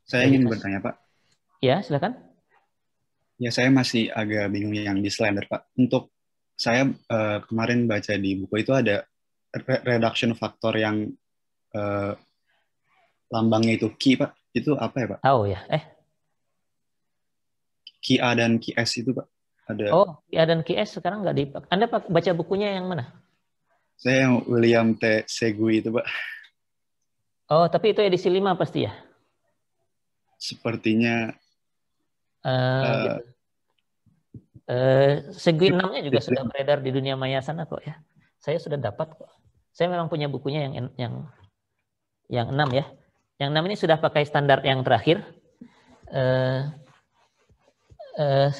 Saya Jadi ingin Mas, bertanya, Pak. ya silakan. Ya, saya masih agak bingung yang di Slender, Pak. Untuk saya kemarin baca di buku itu ada reduction factor yang eh, lambangnya itu Ki, Pak. Itu apa ya, Pak? Tahu ya? Ki A dan Ki S itu, Pak. Ada. Oh, ya dan QS sekarang nggak dipakai. Anda baca bukunya yang mana? Saya yang William T. Segui itu, Pak. Oh, tapi itu edisi 5 pasti ya? Sepertinya Gitu. eh, Segi 6-nya juga sudah beredar di dunia maya sana kok ya. Saya sudah dapat kok. Saya memang punya bukunya yang 6 ya. Yang 6 ini sudah pakai standar yang terakhir. Eh,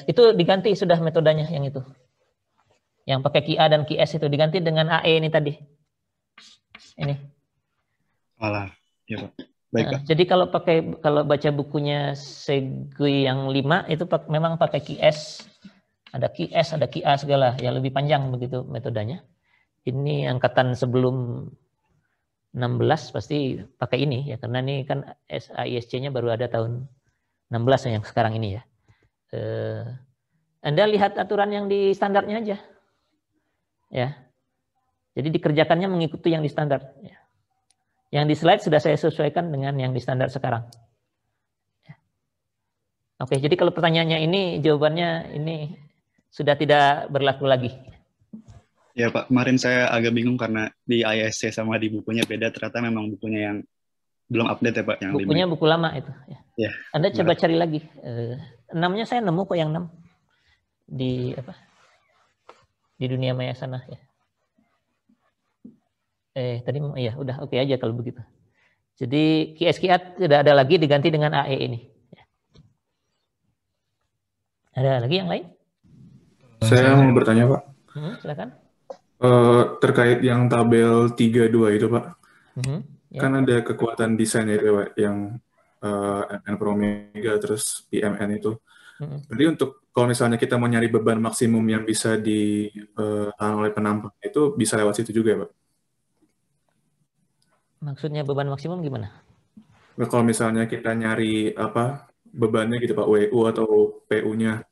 itu diganti sudah metodenya yang itu. Yang pakai QA dan QS itu diganti dengan AE ini tadi. Ini. malah, ya, Pak. Baik, Pak. Jadi kalau baca bukunya Segui yang 5 itu memang pakai QS, ada QS, ada QA segala, ya lebih panjang begitu metodenya. Ini angkatan sebelum 16 pasti pakai ini ya, karena ini kan SAISC-nya baru ada tahun 16 yang sekarang ini ya. Anda lihat aturan yang di standarnya aja. Ya. Jadi dikerjakannya mengikuti yang di standar ya. Yang di slide sudah saya sesuaikan dengan yang di standar sekarang. Oke, jadi kalau pertanyaannya ini, jawabannya ini sudah tidak berlaku lagi. Ya, Pak. Kemarin saya agak bingung karena di ISC sama di bukunya beda. Ternyata memang bukunya yang belum update ya, Pak, yang 5 Bukunya itu. buku lama itu. Ya. Ya, Anda coba benar. cari lagi. 6-nya saya nemu kok yang 6 di di dunia maya sana ya. Tadi ya udah oke aja kalau begitu. Jadi QSQA tidak ada lagi, diganti dengan AE ini. Ada lagi yang lain? Saya mau bertanya, Pak. Silakan. Terkait yang tabel 32 itu, Pak. Ya. Kan ada kekuatan desain itu, Pak, yang MN per omega terus PMN itu. Jadi untuk kalau misalnya kita mau nyari beban maksimum yang bisa ditahan oleh penampang itu bisa lewat situ juga ya, Pak? Maksudnya beban maksimum gimana? Nah, kalau misalnya kita nyari apa bebannya gitu, Pak, WU atau PU-nya.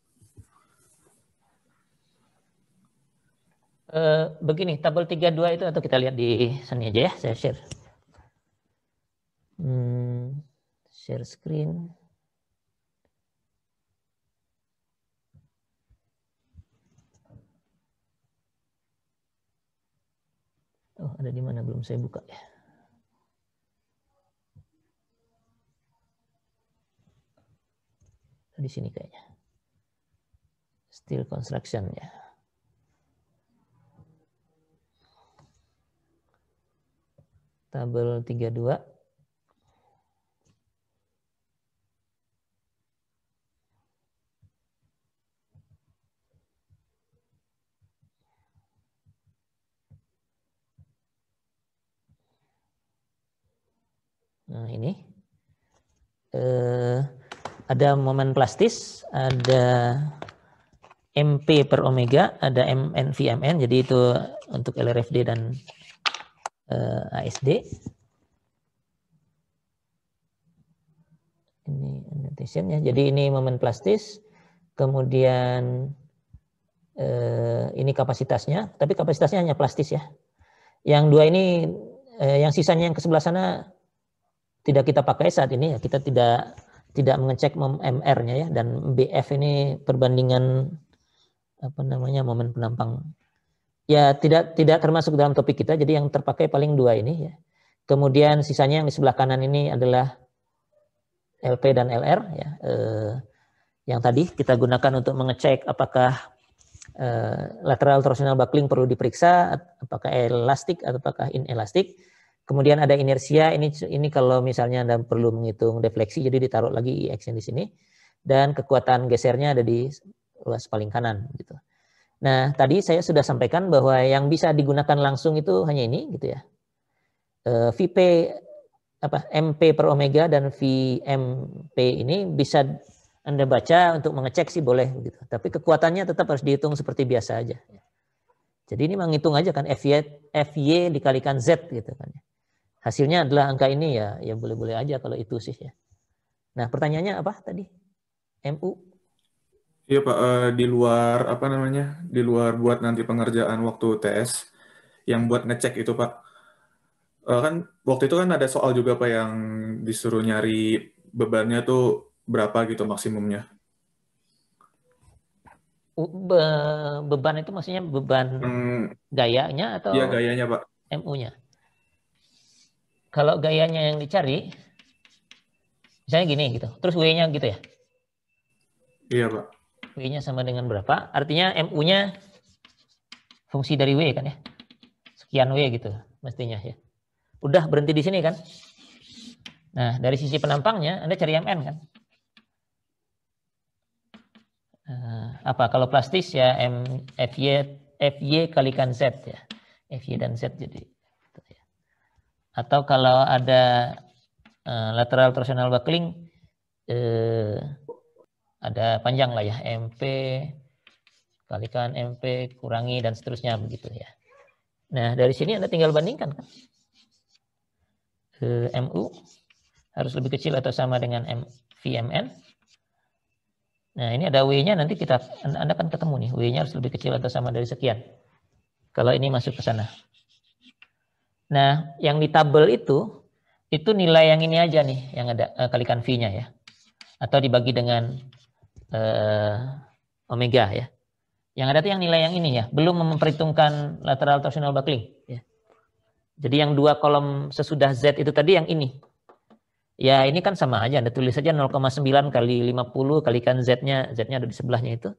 Begini, tabel 32 itu atau kita lihat di sini aja ya, saya share. Share screen. Oh, ada di mana belum saya buka ya. Di sini kayaknya. Steel construction ya. Tabel 32. Nah, ini. Ada momen plastis, ada MP per omega, ada MN VMN, jadi itu untuk LRFD dan ASD. Ini annotation-nya. Jadi ini momen plastis, kemudian ini kapasitasnya, tapi kapasitasnya hanya plastis ya. Yang dua ini, yang sisanya yang ke sebelah sana tidak kita pakai saat ini ya, kita tidak mengecek MR-nya ya, dan BF ini perbandingan momen penampang. Ya tidak termasuk dalam topik kita, jadi yang terpakai paling dua ini ya. Kemudian sisanya yang di sebelah kanan ini adalah LP dan LR ya. Yang tadi kita gunakan untuk mengecek apakah lateral torsional buckling perlu diperiksa, apakah elastik atau apakah inelastik. Kemudian ada inersia, ini kalau misalnya Anda perlu menghitung defleksi, jadi ditaruh lagi IX di sini. Dan kekuatan gesernya ada di ruas paling kanan gitu. Nah, tadi saya sudah sampaikan bahwa yang bisa digunakan langsung itu hanya ini gitu ya. VP MP per omega dan VMP ini bisa Anda baca untuk mengecek sih boleh gitu. Tapi kekuatannya tetap harus dihitung seperti biasa aja. Jadi ini menghitung aja kan FY dikalikan Z gitu kan. Hasilnya adalah angka ini ya boleh-boleh aja kalau itu sih ya. Nah, pertanyaannya apa tadi? MU? Iya Pak, di luar apa namanya? Di luar buat nanti pengerjaan waktu TS yang buat ngecek itu Pak. Kan waktu itu kan ada soal juga Pak yang disuruh nyari bebannya tuh berapa gitu maksimumnya. Beban itu maksudnya beban gayanya atau Iya gayanya Pak. MU-nya? Kalau gayanya yang dicari, misalnya gini gitu, terus W-nya gitu ya? Iya Pak. W-nya sama dengan berapa? Artinya MU-nya fungsi dari W kan ya? Sekian W gitu mestinya ya. Udah berhenti di sini kan? Nah, dari sisi penampangnya Anda cari MN kan? Apa kalau plastis ya FY kalikan Z ya. FY dan Z jadi. Atau kalau ada lateral torsional buckling ada panjang lah ya, MP kalikan MP kurangi dan seterusnya begitu ya. Nah, dari sini Anda tinggal bandingkan kan. MU harus lebih kecil atau sama dengan VMN. Nah, ini ada W-nya, nanti Anda kan ketemu nih, W-nya harus lebih kecil atau sama dari sekian. Kalau ini masuk ke sana. Nah, yang di tabel itu nilai yang ini aja nih, yang ada kalikan V-nya ya. Atau dibagi dengan omega ya. Yang ada tuh yang nilai yang ini ya, belum memperhitungkan lateral torsional buckling ya. Jadi yang 2 kolom sesudah Z itu tadi yang ini. Ya ini kan sama aja, Anda tulis saja 0,9 kali 50 kalikan Z-nya ada di sebelahnya itu.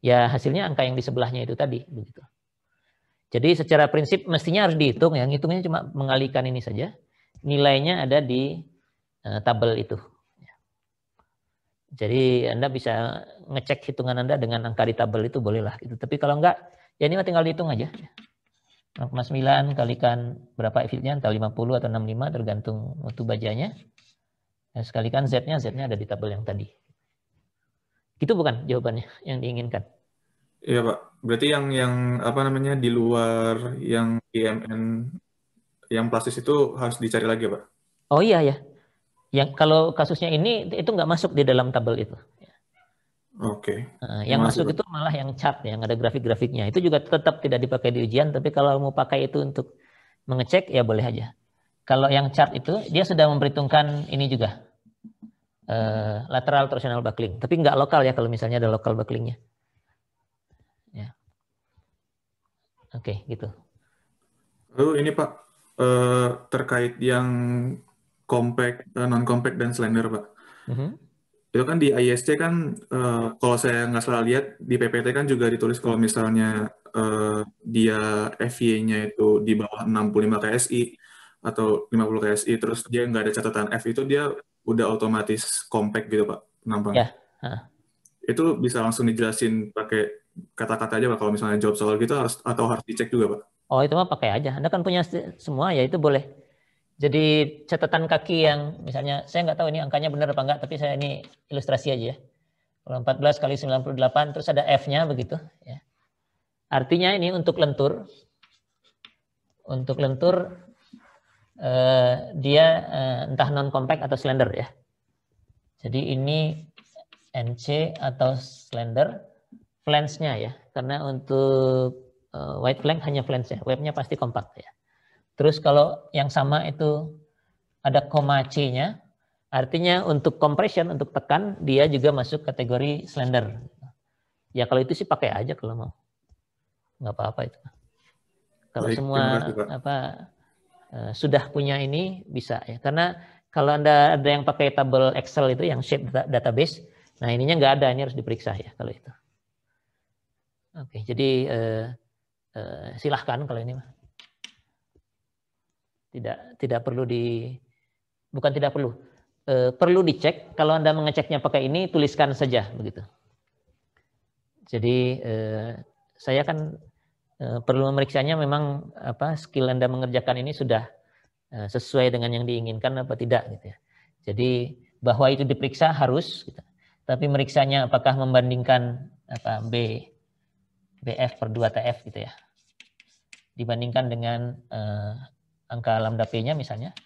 Ya hasilnya angka yang di sebelahnya itu tadi begitu. Jadi secara prinsip mestinya harus dihitung, yang hitungnya cuma mengalihkan ini saja. Nilainya ada di tabel itu. Jadi Anda bisa ngecek hitungan Anda dengan angka di tabel itu bolehlah gitu. Tapi kalau enggak, ya ini tinggal dihitung aja. 0,9 kalikan berapa F-nya, entah 50 atau 65 tergantung mutu bajanya. Nah, sekalikan Z-nya ada di tabel yang tadi. Gitu bukan jawabannya yang diinginkan? Iya Pak. Berarti yang apa namanya di luar yang IMN yang plastis itu harus dicari lagi Pak? Oh iya ya. Yang kalau kasusnya ini itu nggak masuk di dalam tabel itu. Oke. Yang masuk itu malah yang chart yang ada grafik-grafiknya. Itu juga tetap tidak dipakai di ujian, tapi kalau mau pakai itu untuk mengecek ya boleh aja. Kalau yang chart itu dia sudah memperhitungkan ini juga. Lateral torsional buckling, tapi nggak lokal ya kalau misalnya ada lokal bucklingnya. Ya. Oke, gitu. Lalu ini Pak, terkait yang compact, non-compact dan slender Pak. Itu kan di ISC kan, kalau saya nggak salah lihat, di PPT kan juga ditulis kalau misalnya dia FY-nya itu di bawah 65 KSI atau 50 KSI, terus dia nggak ada catatan F, itu dia udah otomatis compact gitu Pak, penampangnya. Ya. Itu bisa langsung dijelasin pakai kata-kata aja Pak, kalau misalnya jawab soal gitu harus dicek juga Pak? Oh itu mah pakai aja, Anda kan punya semua ya itu boleh. Jadi catatan kaki yang misalnya, saya nggak tahu ini angkanya benar apa enggak, tapi saya ini ilustrasi aja ya. Kalau 14 kali 98 terus ada F-nya begitu ya. Artinya ini untuk lentur dia entah non compact atau slender ya. Jadi ini NC atau slender flange-nya ya. Karena untuk wide flange hanya flange ya, web-nya pasti kompak ya. Terus kalau yang sama itu ada koma C-nya, artinya untuk compression, untuk tekan, dia juga masuk kategori slender. Ya kalau itu sih pakai aja kalau mau. Nggak apa-apa itu. Kalau semua sudah punya ini bisa ya. Karena kalau Anda ada yang pakai tabel Excel itu yang shape database, nah ininya nggak ada, ini harus diperiksa ya kalau itu. Oke, jadi silahkan kalau ini mah. Tidak perlu bukan tidak perlu. Perlu dicek, kalau Anda mengeceknya pakai ini, tuliskan saja begitu. Jadi saya kan perlu memeriksanya memang skill Anda mengerjakan ini sudah sesuai dengan yang diinginkan apa tidak gitu ya. Jadi bahwa itu diperiksa harus gitu. Tapi meriksanya apakah membandingkan BF per 2 TF gitu ya. Dibandingkan dengan angka lambda P-nya misalnya,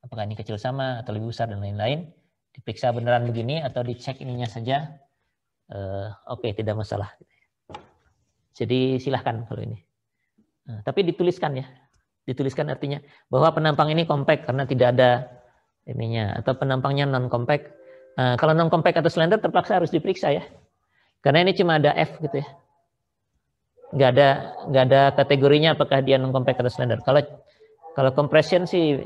apakah ini kecil sama atau lebih besar dan lain-lain. diperiksa beneran begini atau dicek ininya saja, oke, tidak masalah. Jadi silahkan kalau ini. Nah, tapi dituliskan ya, dituliskan artinya bahwa penampang ini compact karena tidak ada ininya, atau penampangnya non compact. Kalau non compact atau slender terpaksa harus diperiksa ya, karena ini cuma ada F gitu ya, nggak ada kategorinya apakah dia non compact atau slender. Kalau compression sih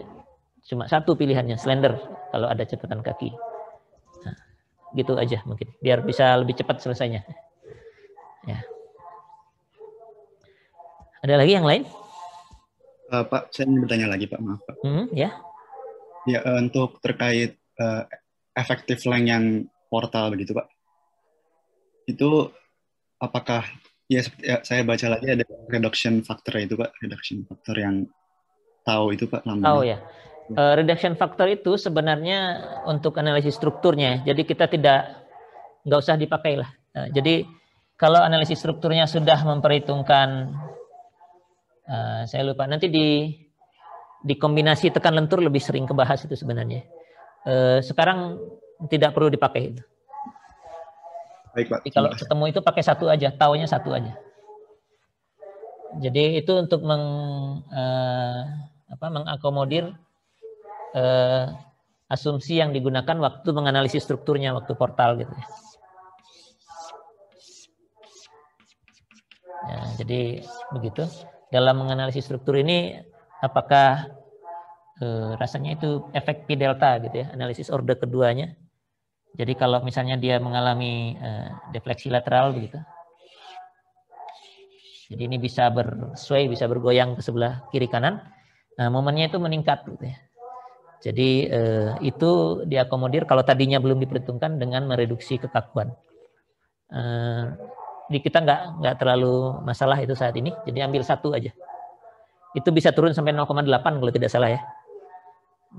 cuma satu pilihannya, slender kalau ada catatan kaki. Nah, gitu aja mungkin biar bisa lebih cepat selesainya. Ya. Ada lagi yang lain? Pak, saya ingin bertanya lagi Pak, maaf Pak. Ya. Ya, untuk terkait effective length yang portal begitu Pak, itu apakah ya saya baca lagi ada reduction factor itu Pak, reduction factor yang tahu itu Pak lambangnya. Tahu ya. Reduction factor itu sebenarnya untuk analisis strukturnya, jadi kita nggak usah dipakai lah. Jadi kalau analisis strukturnya sudah memperhitungkan, saya lupa nanti di kombinasi tekan lentur lebih sering kebahas itu sebenarnya. Sekarang tidak perlu dipakai itu. Baik Pak. Jadi kalau ketemu itu pakai satu aja, taunya satu aja. Jadi itu untuk mengakomodir asumsi yang digunakan waktu menganalisis strukturnya waktu portal gitu ya. Ya, jadi begitu. Dalam menganalisis struktur ini apakah rasanya itu efek P delta gitu ya, analisis order keduanya. Jadi kalau misalnya dia mengalami defleksi lateral begitu. Jadi ini bisa bersway, bisa bergoyang ke sebelah kiri kanan. Nah, momennya itu meningkat gitu ya. Jadi itu diakomodir kalau tadinya belum diperhitungkan dengan mereduksi kekakuan. Di kita nggak terlalu masalah itu saat ini. Jadi ambil satu aja. Itu bisa turun sampai 0,8 kalau tidak salah ya.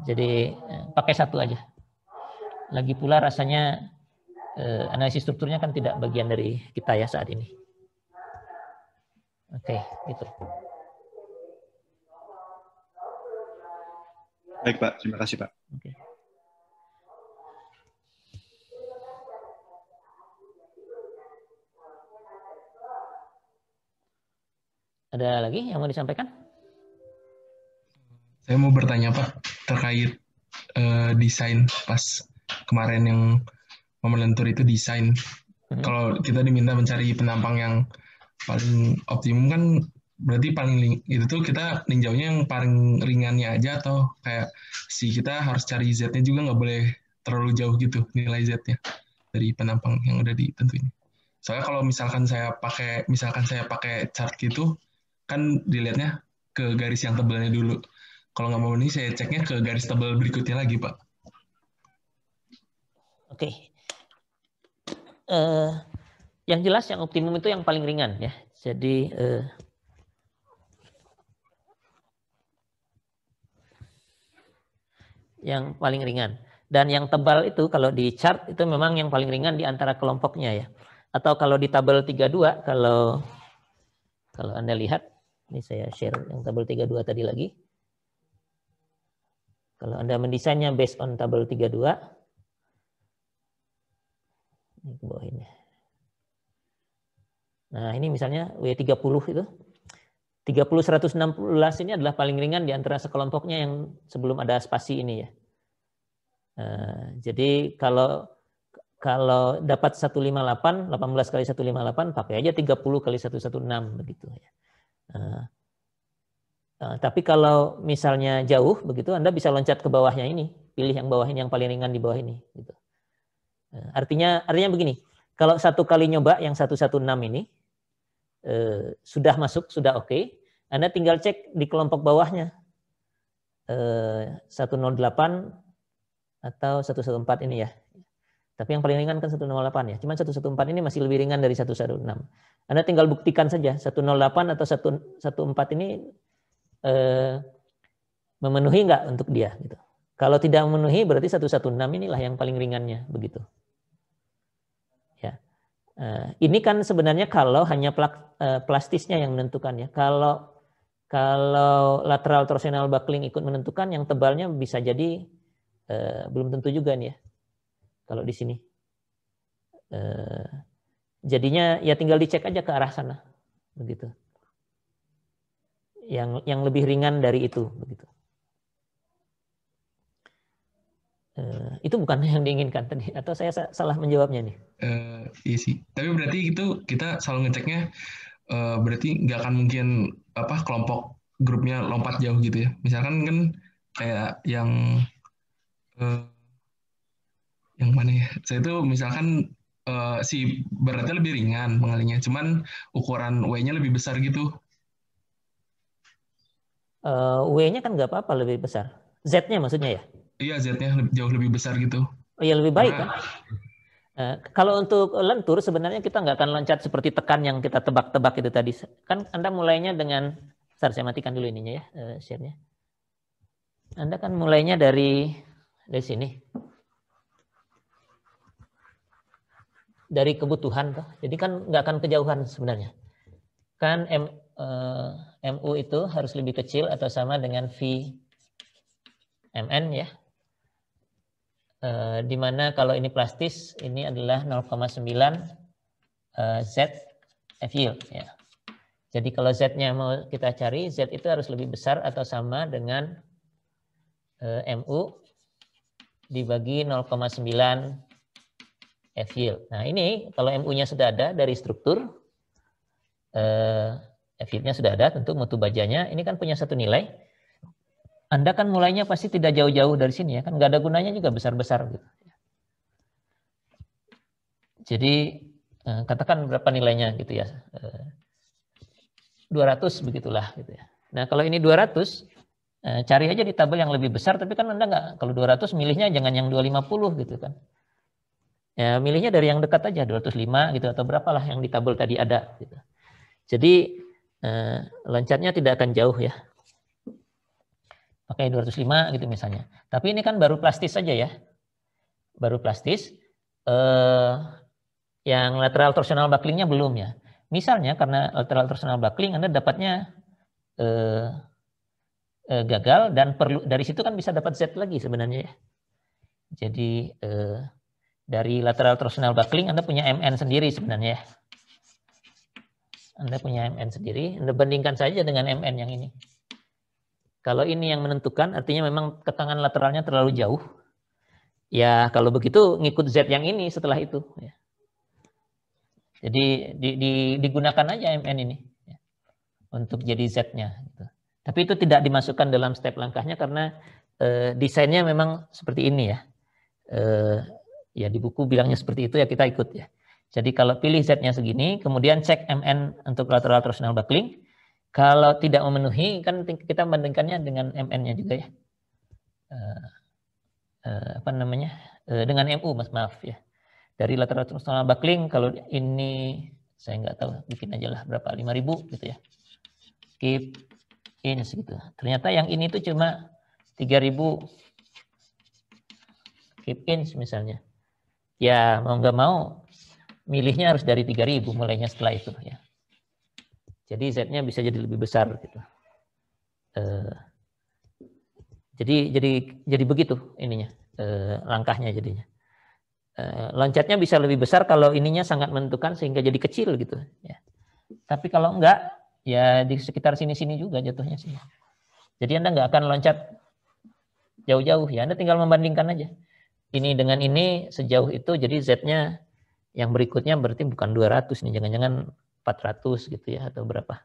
Jadi pakai satu aja. Lagi pula rasanya analisis strukturnya kan tidak bagian dari kita ya saat ini. Oke, gitu. Baik Pak, terima kasih Pak. Oke. Ada lagi yang mau disampaikan? Saya mau bertanya Pak terkait desain pas kemarin yang momen lentur itu desain. Kalau kita diminta mencari penampang yang paling optimum kan berarti paling itu tuh kita ninjaunya yang paling ringannya aja atau kayak kita harus cari Z-nya juga nggak boleh terlalu jauh gitu nilai Z-nya dari penampang yang udah ditentuin. Soalnya kalau misalkan saya pakai chart gitu kan dilihatnya ke garis yang tebalnya dulu. Kalau nggak mau ini saya ceknya ke garis tebal berikutnya lagi Pak. Oke. Yang jelas yang optimum itu yang paling ringan ya. Jadi yang paling ringan. Dan yang tebal itu kalau di chart itu memang yang paling ringan di antara kelompoknya ya. Atau kalau di tabel 32 kalau Anda lihat, ini saya share yang tabel 32 tadi lagi. Kalau Anda mendesainnya based on tabel 32, ini ke bawah ini. Nah, ini misalnya W30 itu. 30-116 ini adalah paling ringan di antara sekelompoknya yang sebelum ada spasi ini ya. Jadi kalau dapat 158, 18 kali 158, pakai aja 30 kali 116 begitu ya. Tapi kalau misalnya jauh begitu, Anda bisa loncat ke bawahnya ini, pilih yang bawah ini, yang paling ringan di bawah ini. Gitu. Artinya begini, kalau satu kali nyoba yang 116 ini sudah masuk, sudah oke, Anda tinggal cek di kelompok bawahnya 108 atau 114 ini ya. Tapi yang paling ringan kan 108 ya. Cuman 114 ini masih lebih ringan dari 116. Anda tinggal buktikan saja 108 atau 114 ini memenuhi nggak untuk dia gitu. Kalau tidak memenuhi berarti 116 inilah yang paling ringannya begitu. Ya. Ini kan sebenarnya kalau hanya plastisnya yang menentukan ya. Kalau lateral torsional buckling ikut menentukan, yang tebalnya bisa jadi belum tentu juga nih ya. kalau di sini. Jadinya ya tinggal dicek aja ke arah sana, begitu. Yang lebih ringan dari itu, begitu. Itu bukan yang diinginkan tadi, atau saya salah menjawabnya nih? Iya sih. Tapi berarti itu kita selalu ngeceknya, berarti nggak akan mungkin kelompok grupnya lompat jauh gitu ya. Misalkan kan kayak yang mana ya? Saya itu misalkan si beratnya lebih ringan pengalinya, cuman ukuran W-nya lebih besar gitu. W-nya kan nggak apa-apa lebih besar. Z-nya maksudnya ya? Iya, Z-nya jauh lebih besar gitu. Oh ya lebih baik kan? Kalau untuk lentur sebenarnya kita nggak akan loncat seperti tekan yang kita tebak-tebak itu tadi. Kan Anda mulainya dengan, saya matikan dulu ininya ya, share-nya. Anda kan mulainya dari sini. Dari kebutuhan toh. Jadi kan nggak akan kejauhan sebenarnya. Kan MU itu harus lebih kecil atau sama dengan V MN ya. Di mana kalau ini plastis, ini adalah 0,9 Z yield ya. Jadi kalau Z-nya mau kita cari, Z itu harus lebih besar atau sama dengan MU dibagi 0,9 F yield. Nah ini kalau MU-nya sudah ada dari struktur, F yield-nya sudah ada, tentu mutu bajanya, ini kan punya satu nilai. Anda kan mulainya pasti tidak jauh-jauh dari sini ya, kan nggak ada gunanya juga besar-besar gitu. Jadi katakan berapa nilainya gitu ya, 200 begitulah gitu ya. Nah kalau ini 200, cari aja di tabel yang lebih besar, tapi kan Anda nggak, kalau 200 milihnya jangan yang 250 gitu kan. Ya milihnya dari yang dekat aja, 205 gitu atau berapalah yang di tabel tadi ada gitu. Jadi loncatnya tidak akan jauh ya. Pakai 205 gitu misalnya. Tapi ini kan baru plastis saja ya. Baru plastis. Yang lateral torsional bucklingnya belum ya. Misalnya karena lateral torsional buckling Anda dapatnya gagal dan perlu dari situ kan bisa dapat Z lagi sebenarnya ya. Jadi dari lateral torsional buckling Anda punya MN sendiri sebenarnya ya. Anda punya MN sendiri, Anda bandingkan saja dengan MN yang ini. Kalau ini yang menentukan, artinya memang ketangan lateralnya terlalu jauh. Ya kalau begitu ngikut Z yang ini setelah itu. Ya. Jadi digunakan aja MN ini ya, untuk jadi Z-nya. Gitu. Tapi itu tidak dimasukkan dalam step langkahnya karena desainnya memang seperti ini ya. Ya di buku bilangnya seperti itu ya kita ikut ya. Jadi kalau pilih Z-nya segini, kemudian cek MN untuk lateral torsional buckling. Kalau tidak memenuhi, kan kita bandingkannya dengan MN-nya juga ya. Dengan MU, maaf ya. Dari lateral torsional buckling, kalau ini, saya nggak tahu, bikin aja lah berapa, 5.000 gitu ya. Keep inch gitu. Ternyata yang ini tuh cuma 3.000 keep inch misalnya. Ya mau nggak mau, milihnya harus dari 3.000 mulainya setelah itu ya. Jadi Z-nya bisa jadi lebih besar gitu. Jadi begitu ininya langkahnya jadinya. Loncatnya bisa lebih besar kalau ininya sangat menentukan sehingga jadi kecil gitu. Ya. Tapi kalau enggak, ya di sekitar sini-sini juga jatuhnya sih. Jadi Anda nggak akan loncat jauh-jauh ya. Anda tinggal membandingkan aja. Ini dengan ini sejauh itu, jadi Z-nya yang berikutnya berarti bukan 200 nih, jangan-jangan 400 gitu ya atau berapa.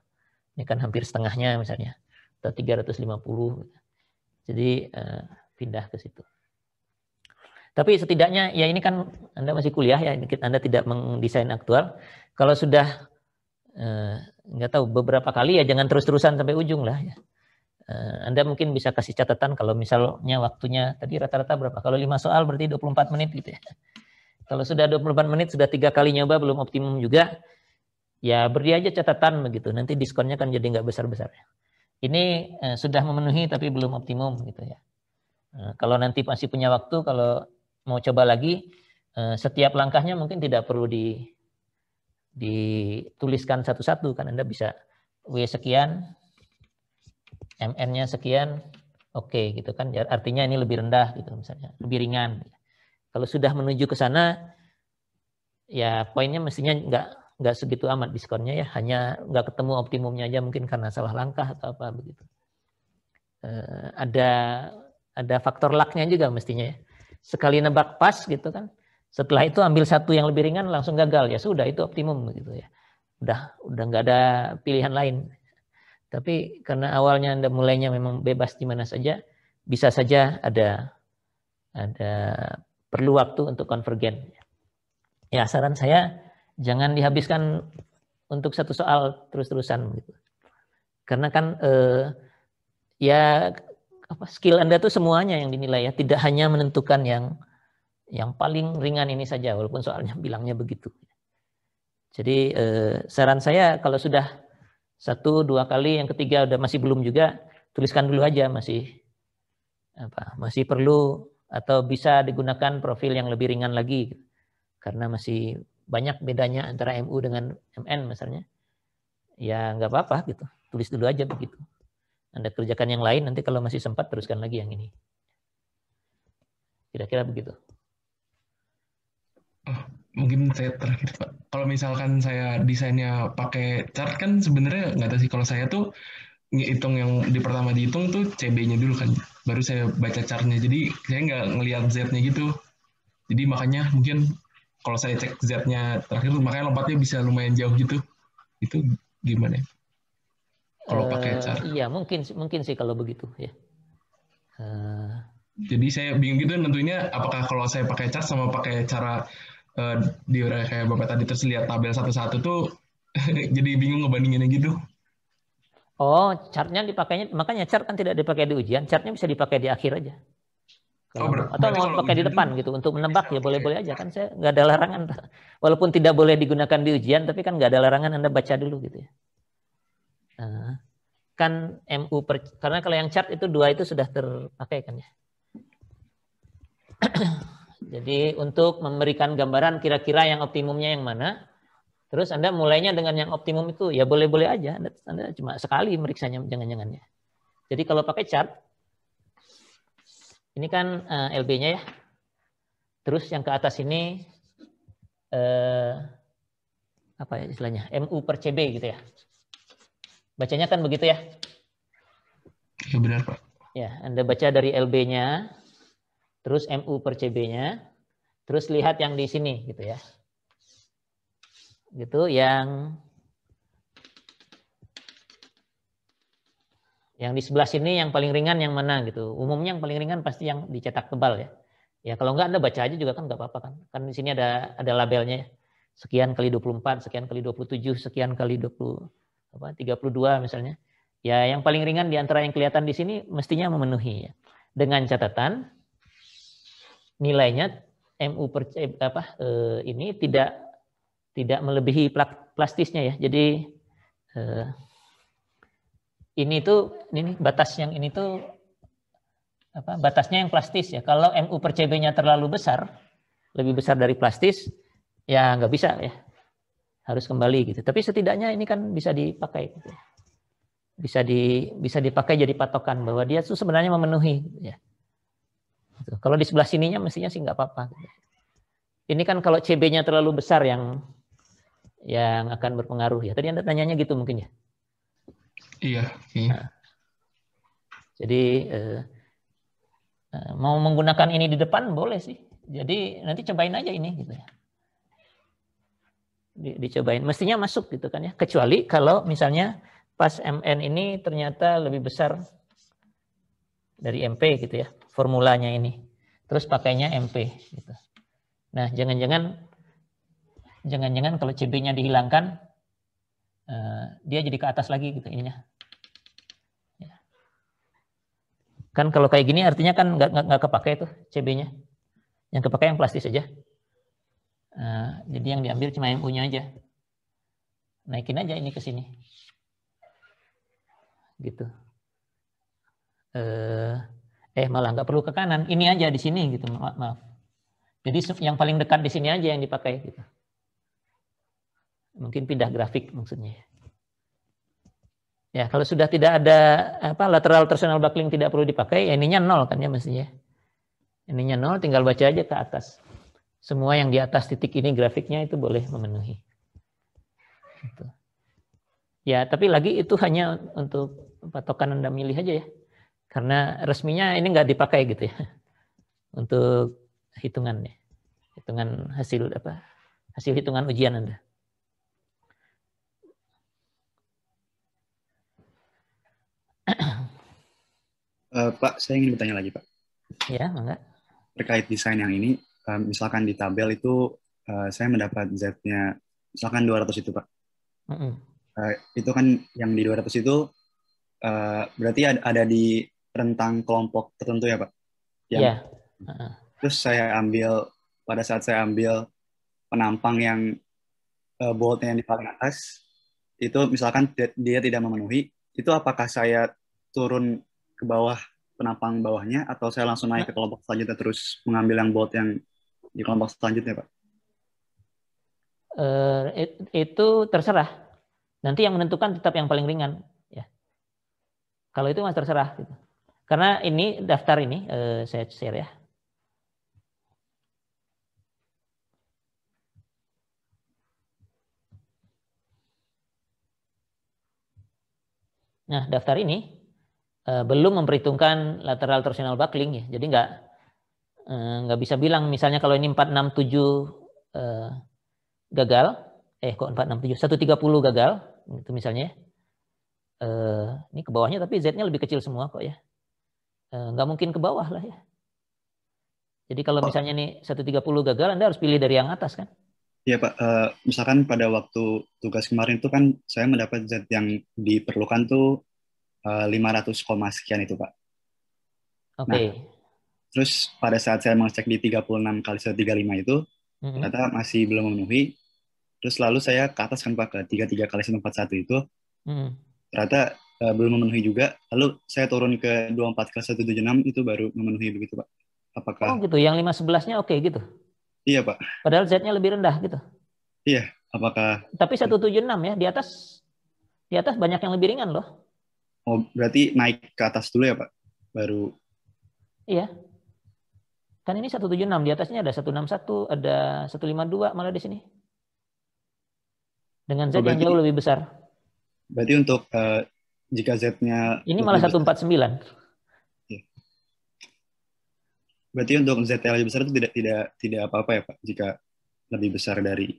Ini kan hampir setengahnya misalnya atau 350. Jadi pindah ke situ. Tapi setidaknya ya ini kan Anda masih kuliah ya, Anda tidak mendesain aktual. Kalau sudah nggak tahu beberapa kali ya jangan terus-terusan sampai ujung lah ya. Anda mungkin bisa kasih catatan kalau misalnya waktunya tadi rata-rata berapa? Kalau 5 soal berarti 24 menit gitu ya. Kalau sudah 24 menit sudah 3 kali nyoba belum optimum juga. Ya beri aja catatan begitu, nanti diskonnya kan jadi nggak besar-besar. Ini sudah memenuhi tapi belum optimum gitu ya. Kalau nanti masih punya waktu, kalau mau coba lagi, setiap langkahnya mungkin tidak perlu dituliskan satu-satu kan. Anda bisa W sekian, MN-nya sekian, oke gitu kan. Artinya ini lebih rendah gitu misalnya, lebih ringan. Kalau sudah menuju ke sana, ya poinnya mestinya nggak segitu amat diskonnya ya, hanya nggak ketemu optimumnya aja mungkin karena salah langkah atau apa begitu. Ada faktor lucknya juga mestinya ya. Sekali nebak pas gitu kan, setelah itu ambil satu yang lebih ringan langsung gagal, ya sudah itu optimum gitu ya. Udah nggak ada pilihan lain. Tapi karena awalnya Anda mulainya memang bebas di mana saja, bisa saja ada perlu waktu untuk konvergen. Ya saran saya jangan dihabiskan untuk satu soal terus-terusan gitu. Karena kan ya skill Anda tuh semuanya yang dinilai ya, tidak hanya menentukan yang paling ringan ini saja walaupun soalnya bilangnya begitu. Jadi saran saya kalau sudah 1-2 kali, yang ketiga udah masih belum juga, tuliskan dulu aja masih perlu atau bisa digunakan profil yang lebih ringan lagi karena masih banyak bedanya antara MU dengan MN misalnya. Ya nggak apa-apa gitu, tulis dulu aja begitu. Anda kerjakan yang lain, nanti kalau masih sempat teruskan lagi yang ini. Kira-kira begitu. Mungkin saya terakhir Pak. Kalau misalkan saya desainnya pakai chart kan sebenarnya nggak tahu sih, kalau saya tuh ngitung yang pertama dihitung tuh CB-nya dulu kan, baru saya baca chartnya. Jadi saya nggak ngelihat Z-nya gitu. Jadi makanya mungkin kalau saya cek Z-nya terakhir, makanya lompatnya bisa lumayan jauh gitu. Itu gimana? Kalau pakai chart? Iya mungkin sih kalau begitu ya. Jadi saya bingung gitu nentunya apakah kalau saya pakai chart sama pakai cara diuraikan kayak Bapak tadi terus lihat tabel satu-satu tuh jadi bingung ngebandinginnya gitu. Oh, chartnya dipakainya, makanya chart kan tidak dipakai di ujian, chartnya bisa dipakai di akhir aja. Atau mau pakai di depan gitu untuk menebak ya boleh-boleh aja kan, saya nggak ada larangan. Walaupun tidak boleh digunakan di ujian, tapi kan nggak ada larangan Anda baca dulu gitu ya. Kan MU karena kalau yang chart itu 2 itu sudah terpakai kan ya. Jadi untuk memberikan gambaran kira-kira yang optimumnya yang mana, terus Anda mulainya dengan yang optimum itu, ya boleh-boleh aja. Anda cuma sekali meriksanya, jangan-jangan ya. Jadi kalau pakai chart, ini kan LB-nya ya. Terus yang ke atas ini, apa ya istilahnya, MU per CB gitu ya. Bacanya kan begitu ya? Ya benar Pak. Ya, Anda baca dari LB-nya, terus MU per CB-nya, terus lihat yang di sini gitu ya. Gitu, yang di sebelah sini yang paling ringan yang mana gitu. Umumnya yang paling ringan pasti yang dicetak tebal ya. Ya kalau enggak Anda baca aja juga kan enggak apa-apa kan. Kan di sini ada labelnya ya. Sekian kali 24, sekian kali 27, sekian kali 32 misalnya. Ya yang paling ringan di antara yang kelihatan di sini mestinya memenuhi ya. Dengan catatan nilainya MU per ini tidak melebihi plastisnya ya. Jadi ini batas yang ini tuh batasnya yang plastis ya. Kalau MU per CB-nya terlalu besar, lebih besar dari plastis, ya nggak bisa ya. Harus kembali gitu. Tapi setidaknya ini kan bisa dipakai gitu. Bisa dipakai jadi patokan bahwa dia tuh sebenarnya memenuhi gitu ya. Gitu. Kalau di sebelah sininya mestinya sih nggak apa-apa. Gitu. Ini kan kalau CB-nya terlalu besar yang akan berpengaruh ya. Tadi Anda tanyanya gitu mungkin ya. Iya. Nah, jadi mau menggunakan ini di depan boleh sih. Jadi nanti cobain aja ini gitu ya. Dicobain, mestinya masuk gitu kan ya. Kecuali kalau misalnya pas MN ini ternyata lebih besar dari MP gitu ya. Formulanya ini. Terus pakainya MP gitu. Nah, jangan-jangan kalau CB-nya dihilangkan dia jadi ke atas lagi gitu ininya. Ya. Kan kalau kayak gini artinya kan nggak kepakai tuh CB-nya. Yang kepakai yang plastis aja. Jadi yang diambil cuma MU-nya aja. Naikin aja ini ke sini. Gitu. Malah nggak perlu ke kanan. Ini aja di sini gitu. Maaf. Jadi yang paling dekat di sini aja yang dipakai gitu. Mungkin pindah grafik maksudnya. Ya, kalau sudah tidak ada lateral torsional buckling tidak perlu dipakai, ya ininya 0 kan ya mestinya. ininya 0, tinggal baca aja ke atas. Semua yang di atas titik ini grafiknya itu boleh memenuhi. Gitu. Ya, tapi lagi itu hanya untuk patokan Anda milih aja ya. Karena resminya ini nggak dipakai gitu ya. Untuk hitungannya. Hitungan hasil apa? Hasil hitungan ujian Anda. Pak, saya ingin bertanya lagi, Pak. Ya, enggak. Terkait desain yang ini, misalkan di tabel itu saya mendapat Z-nya misalkan 200 itu, Pak. Itu kan yang di 200 itu berarti ada di rentang kelompok tertentu ya, Pak? Iya. Terus pada saat saya ambil penampang yang boldnya yang di paling atas, itu misalkan dia tidak memenuhi, itu apakah saya turun ke bawah penampang bawahnya atau saya langsung naik ke kelompok selanjutnya terus mengambil yang bold yang di kelompok selanjutnya, Pak? Itu terserah. Nanti yang menentukan tetap yang paling ringan. Ya. Kalau itu mas terserah. Gitu. Karena ini daftar ini saya share ya. Nah daftar ini belum memperhitungkan lateral torsional buckling ya. Jadi nggak bisa bilang misalnya kalau ini 467 gagal, kok 467 130 gagal itu misalnya. Ini ke bawahnya tapi Z-nya lebih kecil semua kok ya. Nggak mungkin ke bawah lah ya. Jadi kalau misalnya nih 130 gagal, Anda harus pilih dari yang atas kan? Iya Pak, misalkan pada waktu tugas kemarin itu kan saya mendapat Z yang diperlukan tuh 500, sekian itu Pak. Oke. Nah, terus pada saat saya mengecek di 36 kali 135 itu, ternyata masih belum memenuhi. Terus lalu saya ke atas kan Pak, ke 33 kali 141 itu, ternyata belum memenuhi juga. Lalu saya turun ke 24 kali 176 itu baru memenuhi begitu Pak. Apakah? Oh gitu, yang 511-nya oke gitu? Iya Pak. Padahal Z-nya lebih rendah gitu? Iya, apakah? Tapi 176 ya, di atas banyak yang lebih ringan loh. Oh, berarti naik ke atas dulu ya Pak? Baru. Iya. Kan ini 176, di atasnya ada 161, ada 152 malah di sini. Dengan Z yang jauh lebih besar. Berarti untuk jika Z-nya ini malah 149. Ya. Berarti untuk Z yang lebih besar itu tidak apa-apa ya Pak? Jika lebih besar dari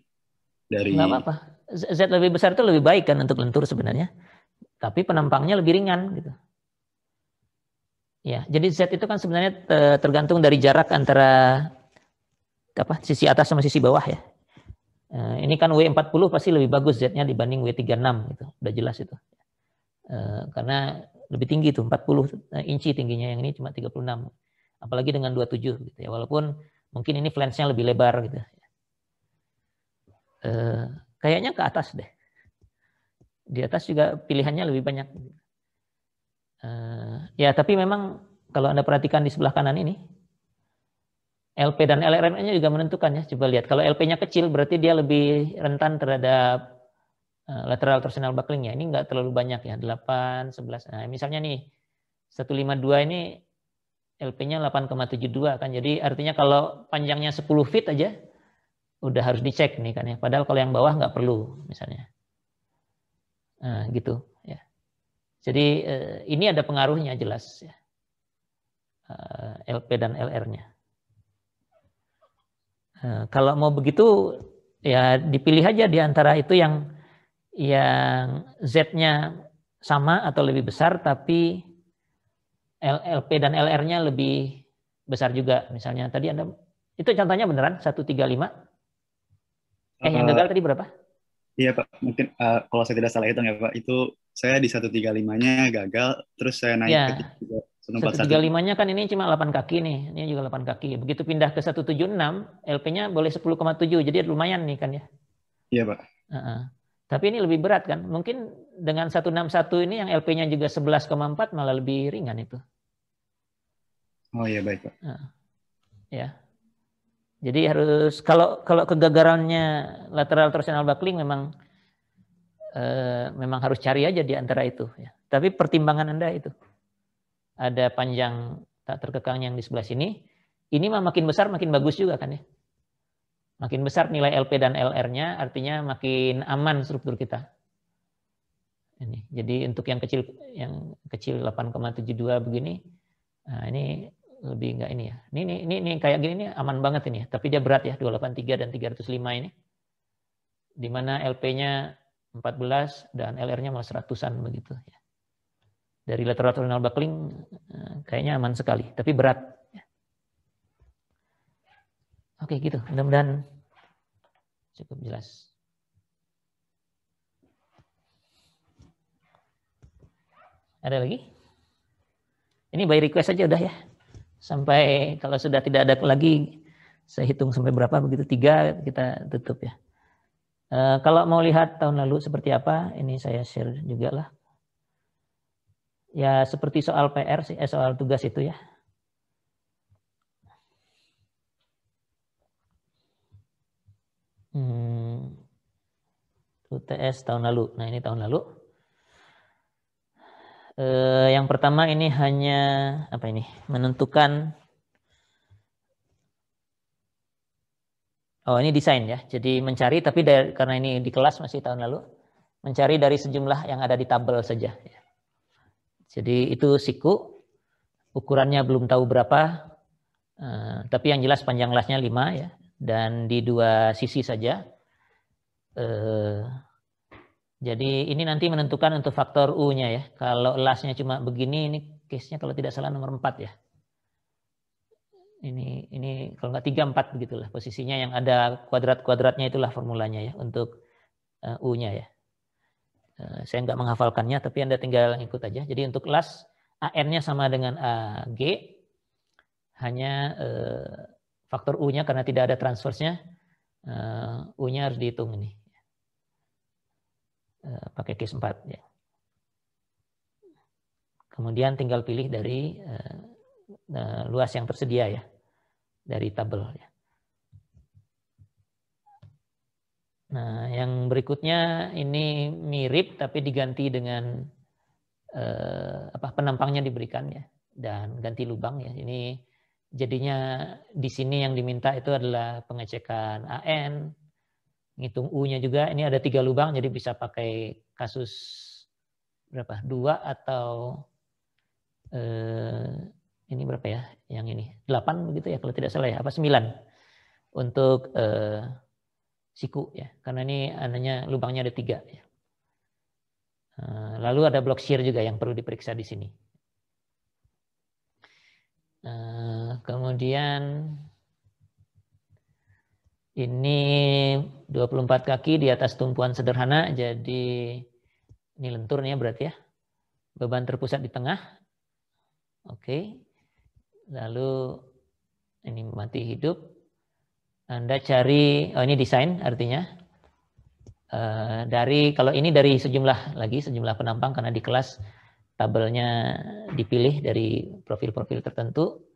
nggak apa-apa. Z lebih besar itu lebih baik kan untuk lentur sebenarnya. Tapi penampangnya lebih ringan gitu. Ya, jadi Z itu kan sebenarnya tergantung dari jarak antara sisi atas sama sisi bawah ya. Ini kan W40 pasti lebih bagus Z-nya dibanding W36 gitu. Udah jelas itu. Karena lebih tinggi tuh 40 inci tingginya, yang ini cuma 36. Apalagi dengan 27 gitu ya. Walaupun mungkin ini flange-nya lebih lebar gitu. Kayaknya ke atas deh. Di atas juga pilihannya lebih banyak. Ya tapi memang kalau Anda perhatikan di sebelah kanan ini, LP dan LRM-nya juga menentukan ya. Coba lihat, kalau LP-nya kecil berarti dia lebih rentan terhadap lateral torsional buckling-nya. Ini nggak terlalu banyak ya, 8, 11. Nah misalnya nih, 152 ini LP-nya 8,72 kan. Jadi artinya kalau panjangnya 10 feet aja, udah harus dicek nih kan ya. Padahal kalau yang bawah nggak perlu misalnya. Nah gitu ya. Jadi ini ada pengaruhnya jelas ya. LP dan LR-nya. Kalau mau begitu ya dipilih aja di antara itu yang Z-nya sama atau lebih besar tapi LP dan LR-nya lebih besar juga. Misalnya tadi Anda, itu contohnya beneran 135? Yang gagal tadi berapa? Iya Pak, mungkin kalau saya tidak salah hitung ya Pak, itu saya di 135-nya gagal, terus saya naik ke 141. 135-nya kan ini cuma 8 kaki nih, ini juga 8 kaki. Begitu pindah ke 176, LP-nya boleh 10,7, jadi lumayan nih kan ya. Iya Pak. Tapi ini lebih berat kan, mungkin dengan 161 ini yang LP-nya juga 11,4 malah lebih ringan itu. Oh iya baik Pak. Ya. Jadi harus kalau kegagalannya lateral torsional buckling memang harus cari aja di antara itu ya. Tapi pertimbangan Anda itu ada panjang tak terkekang yang di sebelah sini Ini mah makin besar makin bagus juga kan ya. Makin besar nilai LP dan LR-nya, artinya makin aman struktur kita. Ini. Jadi untuk yang kecil 8,72 begini, nah ini lebih enggak ini ya. Ini kayak gini ini aman banget ini ya. Tapi dia berat ya, 283 dan 305 ini. Di mana LP-nya 14 dan LR-nya malah 100-an begitu ya. Dari lateral terminal buckling kayaknya aman sekali, tapi berat. Oke gitu, mudah-mudahan cukup jelas. Ada lagi? Ini by request aja udah ya. Sampai kalau sudah tidak ada lagi, saya hitung sampai berapa begitu, 3 kita tutup ya. Kalau mau lihat tahun lalu seperti apa, ini saya share juga lah. Ya seperti soal PR sih, soal tugas itu ya. UTS tahun lalu. Nah ini tahun lalu. Yang pertama ini hanya apa ini? Menentukan. Oh ini desain ya. Jadi mencari tapi karena ini di kelas masih tahun lalu, mencari dari sejumlah yang ada di tabel saja. Jadi itu siku, ukurannya belum tahu berapa, tapi yang jelas panjang lasnya 5 ya, dan di 2 sisi saja. Jadi ini nanti menentukan untuk faktor U-nya ya. Kalau lasnya cuma begini, ini case-nya kalau tidak salah nomor 4 ya. Ini kalau nggak 3, 4 begitulah posisinya, yang ada kuadrat-kuadratnya itulah formulanya ya untuk U-nya ya. Saya nggak menghafalkannya, tapi Anda tinggal ikut aja. Jadi untuk las, AN-nya sama dengan AG, hanya faktor U-nya karena tidak ada transversnya, U-nya harus dihitung ini. Pakai case 4 ya. Kemudian tinggal pilih dari luas yang tersedia ya, dari tabel ya. Nah, yang berikutnya ini mirip tapi diganti dengan penampangnya diberikan ya, dan ganti lubang ya. Ini jadinya di sini yang diminta itu adalah pengecekan AN, ngitung U-nya juga. Ini ada 3 lubang, jadi bisa pakai kasus berapa? 2 atau ini berapa ya? Yang ini 8 begitu ya kalau tidak salah ya, 9 untuk siku ya, karena ini adanya lubangnya ada 3 ya. Lalu ada block shear juga yang perlu diperiksa di sini. Kemudian ini 24 kaki di atas tumpuan sederhana, jadi ini lenturnya berarti ya. Beban terpusat di tengah. Oke. Lalu ini mati hidup. Anda cari, ini desain artinya. Kalau ini dari sejumlah penampang, karena di kelas tabelnya dipilih dari profil-profil tertentu.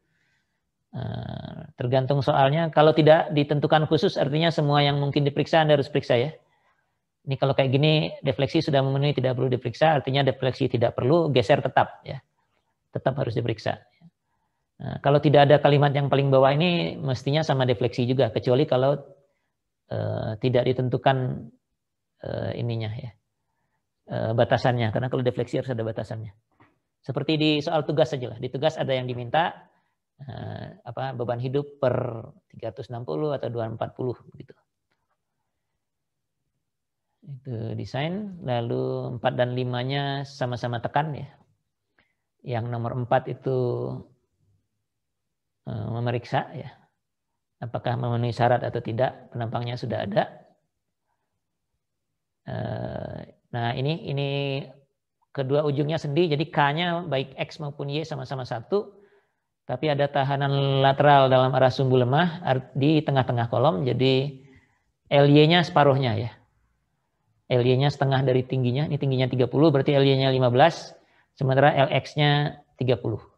Tergantung soalnya, kalau tidak ditentukan khusus artinya semua yang mungkin diperiksa Anda harus periksa ya. Ini kalau kayak gini defleksi sudah memenuhi tidak perlu diperiksa, artinya defleksi tidak perlu, geser tetap ya. Tetap harus diperiksa. Nah, kalau tidak ada kalimat yang paling bawah ini mestinya sama defleksi juga, kecuali kalau tidak ditentukan ininya ya, batasannya, karena kalau defleksi harus ada batasannya. Seperti di soal tugas saja lah, di tugas ada yang diminta beban hidup per 360 atau 240 gitu. Itu desain. Lalu 4 dan 5-nya sama-sama tekan ya. Yang nomor 4 itu memeriksa ya, apakah memenuhi syarat atau tidak, penampangnya sudah ada. Nah ini kedua ujungnya sendi, jadi K-nya baik X maupun Y sama-sama 1, tapi ada tahanan lateral dalam arah sumbu lemah di tengah-tengah kolom, jadi LY-nya separuhnya ya. LY-nya setengah dari tingginya, ini tingginya 30, berarti LY-nya 15, sementara LX-nya 30.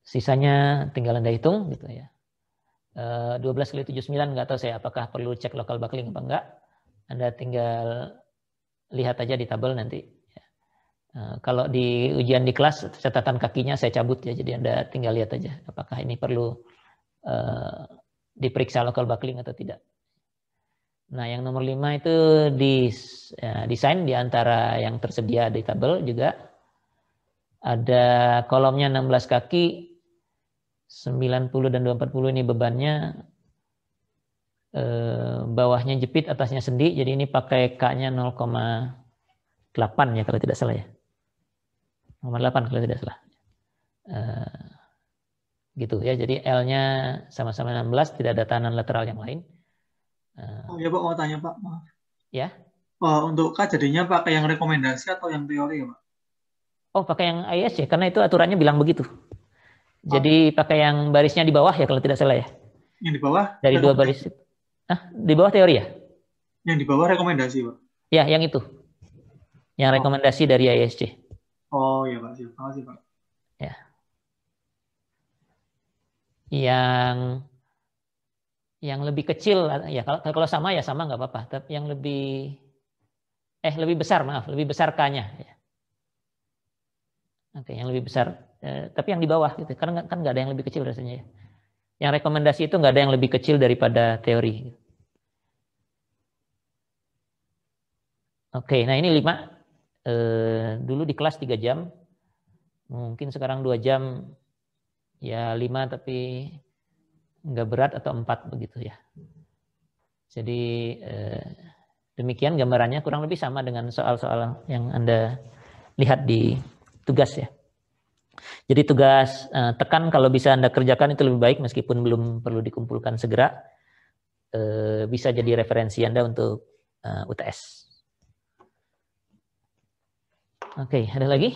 Sisanya tinggal Anda hitung gitu ya. 12 kali 79 nggak tahu saya apakah perlu cek local buckling apa enggak. Anda tinggal lihat aja di tabel nanti. Kalau di ujian di kelas catatan kakinya saya cabut ya, jadi Anda tinggal lihat aja apakah ini perlu diperiksa local buckling atau tidak. Nah, yang nomor 5 itu desain di antara yang tersedia di tabel juga. Ada kolomnya 16 kaki, 90 dan 240 ini bebannya, bawahnya jepit, atasnya sendi, jadi ini pakai K-nya 0,8 ya kalau tidak salah ya. 0,8 kalau tidak salah. Gitu ya, jadi L-nya sama-sama 16, tidak ada tahanan lateral yang lain. Oh ya Pak, mau tanya Pak, maaf. Ya. Untuk K jadinya pakai yang rekomendasi atau yang teori ya Pak? Oh, pakai yang IS ya, karena itu aturannya bilang begitu. Jadi pakai yang barisnya di bawah ya kalau tidak salah ya. Yang di bawah? Dari 2 baris. Di bawah teori ya? Yang di bawah rekomendasi Pak? Ya, yang itu. Yang rekomendasi dari ISC. Oh iya Pak, terima kasih Pak. Ya. Yang lebih kecil ya, kalau sama ya sama nggak apa-apa. Tapi yang lebih besar, maaf, lebih besar K-nya ya. Oke, yang lebih besar, tapi yang di bawah gitu, karena kan nggak ada yang lebih kecil rasanya ya. Yang rekomendasi itu nggak ada yang lebih kecil daripada teori. Oke, nah ini 5. Dulu di kelas 3 jam, mungkin sekarang 2 jam, ya 5 tapi nggak berat atau 4 begitu ya. Jadi demikian gambarannya, kurang lebih sama dengan soal-soal yang Anda lihat di tugas ya. Jadi tugas tekan kalau bisa Anda kerjakan itu lebih baik meskipun belum perlu dikumpulkan segera. Bisa jadi referensi Anda untuk UTS. Oke, ada lagi?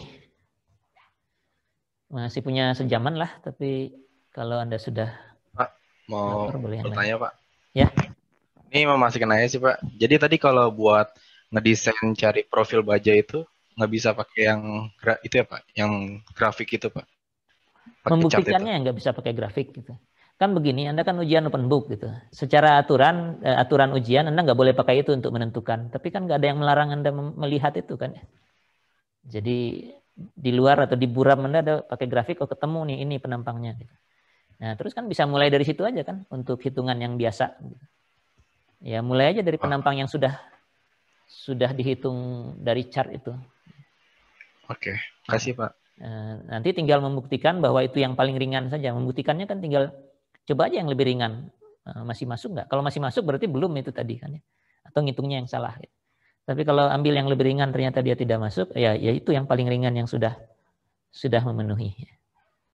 Masih punya sejaman lah, tapi kalau Anda sudah Pak, mau bertanya Pak. Ya. Ini memasukin aja sih Pak. Jadi tadi kalau buat ngedesain cari profil baja itu nggak bisa pakai yang itu ya Pak, yang grafik itu Pak. Membuktikannya nggak bisa pakai grafik gitu. Kan begini, Anda kan ujian open book gitu. Secara aturan ujian Anda nggak boleh pakai itu untuk menentukan. Tapi kan nggak ada yang melarang Anda melihat itu kan. Jadi di luar atau di buram Anda ada pakai grafik, ketemu nih ini penampangnya. Gitu. Nah terus kan bisa mulai dari situ aja kan untuk hitungan yang biasa. Gitu. Ya mulai aja dari penampang yang sudah dihitung dari chart itu. Oke, kasih Pak. Nanti tinggal membuktikan bahwa itu yang paling ringan saja. Membuktikannya kan tinggal coba aja yang lebih ringan. Masih masuk nggak? Kalau masih masuk berarti belum itu tadi kan ya. Atau ngitungnya yang salah. Gitu. Tapi kalau ambil yang lebih ringan ternyata dia tidak masuk, ya itu yang paling ringan yang sudah memenuhi.